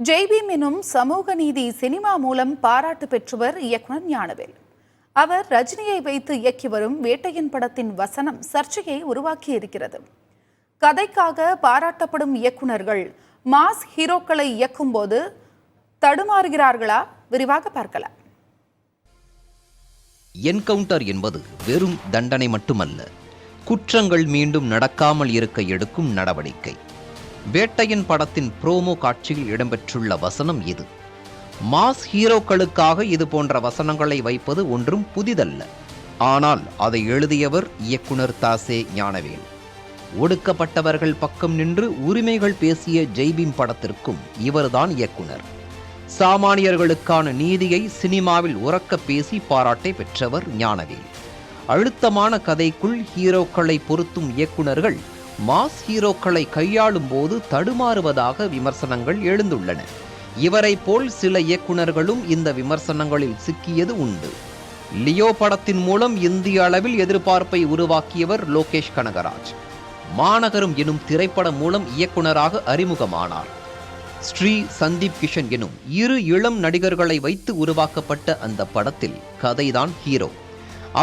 ஜெய்பீம் எனும் சமூக நீதி சினிமா மூலம் பாராட்டு பெற்றவர் இயக்குனர் ஞானவேல். அவர் ரஜினியை வைத்து இயக்கி வரும் வேட்டையன் படத்தின் வசனம் சர்ச்சையை உருவாக்கியிருக்கிறது. கதைக்காக பாராட்டப்படும் இயக்குனர்கள் மாஸ் ஹீரோக்களை இயக்கும் போது தடுமாறுகிறார்களா? விரிவாக பார்க்கலாம். என்கவுண்டர் என்பது வெறும் தண்டனை மட்டுமல்ல, குற்றங்கள் மீண்டும் நடக்காமல் இருக்க எடுக்கும் நடவடிக்கை. வேட்டையன் படத்தின் ப்ரோமோ காட்சியில் இடம்பெற்றுள்ள வசனம் இது. மாஸ் ஹீரோக்களுக்காக இது போன்ற வசனங்களை வைப்பது ஒன்றும் புதிதல்ல. ஆனால் அதை எழுதியவர் இயக்குனர் தாசே ஞானவேல். ஒடுக்கப்பட்டவர்கள் பக்கம் நின்று உரிமைகள் பேசிய ஜெய்பீம் படத்திற்கும் இவர்தான் இயக்குனர். சாமானியர்களுக்கான நீதியை சினிமாவில் உரக்க பேசி பாராட்டை பெற்றவர் ஞானவேல். அழுத்தமான கதைக்குள் ஹீரோக்களை பொருத்தும் இயக்குனர்கள் மாஸ் ஹீரோக்களை கையாளும் போது தடுமாறுவதாக விமர்சனங்கள் எழுந்துள்ளன. இவரை போல் சில இயக்குனர்களும் இந்த விமர்சனங்களில் சிக்கியது உண்டு. லியோ படத்தின் மூலம் இந்திய அளவில் எதிர்பார்ப்பை உருவாக்கியவர் லோகேஷ் கனகராஜ். மாநகரம் எனும் திரைப்படம் மூலம் இயக்குனராக அறிமுகமானார். ஸ்ரீ சந்தீப் கிஷன் எனும் இரு இளம் நடிகர்களை வைத்து உருவாக்கப்பட்ட அந்த படத்தில் கதைதான் ஹீரோ.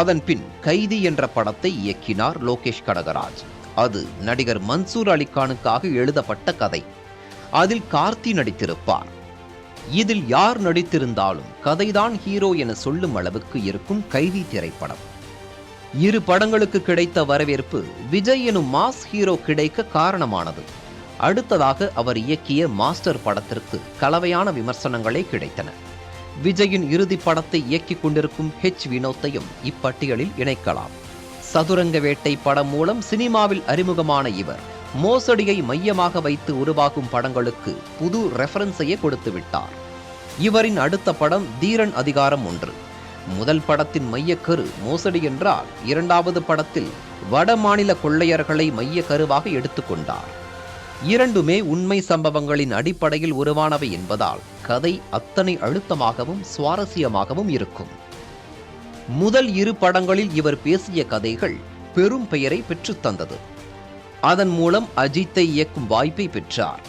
அதன் பின் கைதி என்ற படத்தை இயக்கினார் லோகேஷ் கனகராஜ். அது நடிகர் மன்சூர் அலிகானுக்காக எழுதப்பட்ட கதை. அதில் கார்த்தி நடித்திருப்பார். இதில் யார் நடித்திருந்தாலும் கதைதான் ஹீரோ என சொல்லும் அளவுக்கு இருக்கும் கைதி திரைப்படம். இரு படங்களுக்கு கிடைத்த வரவேற்பு விஜய் எனும் மாஸ் ஹீரோ கிடைக்க காரணமானது. அடுத்ததாக அவர் இயக்கிய மாஸ்டர் படத்திற்கு கலவையான விமர்சனங்களே கிடைத்தன. விஜயின் இறுதி படத்தை இயக்கிக் கொண்டிருக்கும் வினோத்தையும் இப்பட்டியலில் இணைக்கலாம். சதுரங்க வேட்டை படம் மூலம் சினிமாவில் அறிமுகமான இவர் மோசடியை மையமாக வைத்து உருவாகும் படங்களுக்கு புது ரெஃபரன்ஸையே கொடுத்து விட்டார். இவரின் அடுத்த படம் தீரன் அதிகாரம் 1. முதல் படத்தின் மையக்கரு மோசடி என்றால், இரண்டாவது படத்தில் வட மாநில கொள்ளையர்களை மைய கருவாக எடுத்துக்கொண்டார். இரண்டுமே உண்மை சம்பவங்களின் அடிப்படையில் உருவானவை என்பதால் கதை அத்தனை அழுத்தமாகவும் சுவாரஸ்யமாகவும் இருக்கும். முதல் இரு படங்களில் இவர் பேசிய கதைகள் பெரும் பெயரை பெற்றுத்தந்தது. அதன் மூலம் அஜித்தை இயக்கும் வாய்ப்பை பெற்றார்.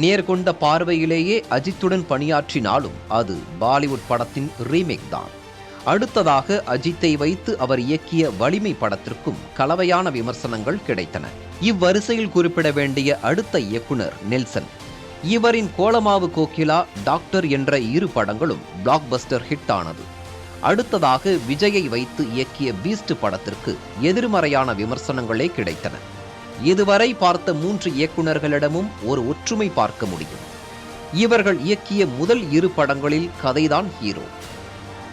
நேர்கொண்ட பார்வையிலேயே அஜித்துடன் பணியாற்றினாலும் அது பாலிவுட் படத்தின் ரீமேக் தான். அடுத்ததாக அஜித்தை வைத்து அவர் இயக்கிய வலிமை படத்திற்கும் கலவையான விமர்சனங்கள் கிடைத்தன. இவ்வரிசையில் குறிப்பிட வேண்டிய அடுத்த இயக்குனர் நெல்சன். இவரின் கோலமாவு கோகிலா, டாக்டர் என்ற இரு படங்களும் பிளாக் பஸ்டர் ஹிட் ஆனது. அடுத்ததாக விஜயை வைத்து இயக்கிய பீஸ்ட் படத்திற்கு எதிர்மறையான விமர்சனங்களே கிடைத்தன. இதுவரை பார்த்த 3 இயக்குனர்களிடமும் ஒரு ஒற்றுமை பார்க்க முடியும். இவர்கள் இயக்கிய முதல் இரு படங்களில் கதைதான் ஹீரோ.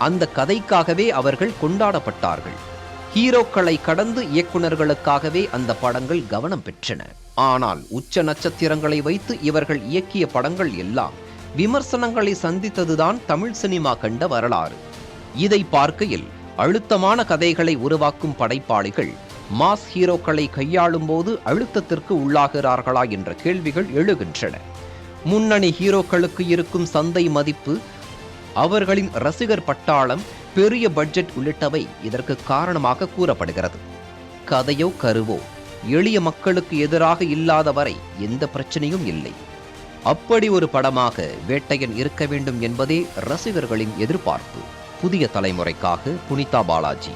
அந்த கதைக்காகவே அவர்கள் கொண்டாடப்பட்டார்கள். ஹீரோக்களை கடந்து இயக்குனர்களுக்காகவே அந்த படங்கள் கவனம் பெற்றன. ஆனால் உச்ச நட்சத்திரங்களை வைத்து இவர்கள் இயக்கிய படங்கள் எல்லாம் விமர்சனங்களை சந்தித்ததுதான் தமிழ் சினிமா கண்ட வரலாறு. இதை பார்க்கையில் அழுத்தமான கதைகளை உருவாக்கும் படைப்பாளிகள் மாஸ் ஹீரோக்களை கையாளும் போது அழுத்தத்திற்கு உள்ளாகிறார்களா என்ற கேள்விகள் எழுகின்றன. முன்னணி ஹீரோக்களுக்கு இருக்கும் சந்தை மதிப்பு, அவர்களின் ரசிகர் பட்டாளம், பெரிய பட்ஜெட் உள்ளிட்டவை இதற்கு காரணமாக கூறப்படுகிறது. கதையோ கருவோ எளிய மக்களுக்கு எதிராக இல்லாத வரை எந்த பிரச்சனையும் இல்லை. அப்படி ஒரு படமாக வேட்டையன் இருக்க வேண்டும் என்பதே ரசிகர்களின் எதிர்பார்ப்பு. புதிய தலைமுறைக்காக புனிதா பாலாஜி.